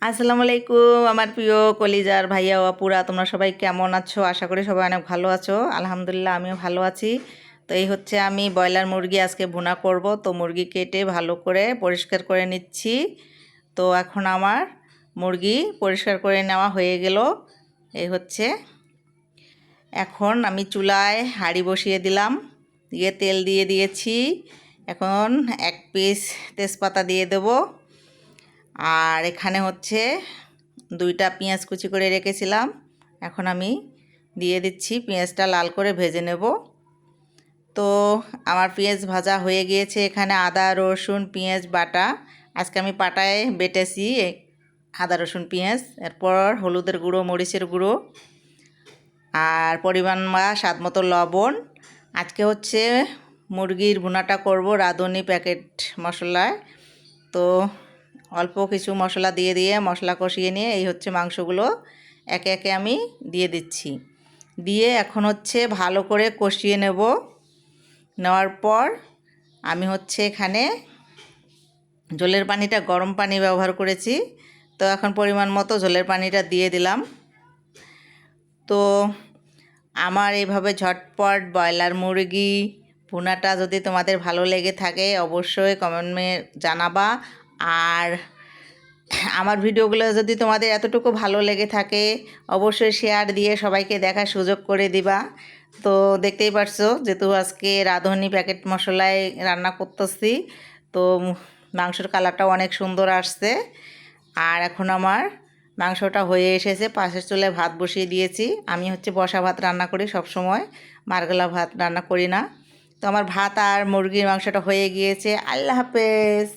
আসসালামু আলাইকুম আমার প্রিয় কলিজার ভাইয়া ও আপুরা, তোমরা সবাই কেমন আছো? আশা করি সবাই অনেক ভালো আছো। আলহামদুলিল্লাহ আমিও ভালো আছি। তো এই হচ্ছে আমি ব্রয়লার মুরগি আজকে ভুনা করব। তো মুরগি কেটে ভালো করে পরিষ্কার করে নিচ্ছি। তো এখন আমার মুরগি পরিষ্কার করে নেওয়া হয়ে গেল। এই হচ্ছে এখন আমি চুলায় হাঁড়ি বসিয়ে দিলাম, দিয়ে তেল দিয়ে দিয়েছি। এখন এক পিস তেজপাতা দিয়ে দেবো। আর এখানে হচ্ছে দুইটা পেঁয়াজ কুচি করে রেখেছিলাম, এখন আমি দিয়ে দিচ্ছি। পেঁয়াজটা লাল করে ভেজে নেব। তো আমার পেঁয়াজ ভাজা হয়ে গিয়েছে। এখানে আদা রসুন পেঁয়াজ বাটা, আজকে আমি পাটায় বেটেছি আদা রসুন পেঁয়াজ। এরপর হলুদের গুঁড়ো মরিচের গুঁড়ো আর পরিমাণ বা স্বাদ মতো লবণ। আজকে হচ্ছে মুরগির ভুনাটা করব রাঁধুনি প্যাকেট মশলায়। তো অল্প কিছু মশলা দিয়ে দিয়ে মশলা কষিয়ে নিয়ে এই হচ্ছে মাংসগুলো একে একে আমি দিয়ে দিচ্ছি। দিয়ে এখন হচ্ছে ভালো করে কষিয়ে নেওয়ার পর আমি হচ্ছে এখানে ঝোলের পানিটা গরম পানি ব্যবহার করেছি। তো এখন পরিমাণ মতো ঝোলের পানিটা দিয়ে দিলাম। তো আমার এইভাবে ঝটপট ব্রয়লার মুরগি ভুনাটা যদি তোমাদের ভালো লেগে থাকে অবশ্যই কমেন্টে জানাবা। আর আমার ভিডিওগুলো যদি তোমাদের এতটুকু ভালো লেগে থাকে অবশ্যই শেয়ার দিয়ে সবাইকে দেখার সুযোগ করে দিবা। তো দেখতেই পারছো যেহেতু আজকে রাঁধুনি প্যাকেট মশলায় রান্না করতেছি, তো মাংসের কালারটাও অনেক সুন্দর আসছে। আর এখন আমার মাংসটা হয়ে এসেছে, পাশের চুলায় ভাত বসিয়ে দিয়েছি। আমি হচ্ছে বসা ভাত রান্না করি সব সময়, মারগলা ভাত রান্না করি না। তো আমার ভাত আর মুরগির মাংসটা হয়ে গিয়েছে। আল্লাহ হাফেজ।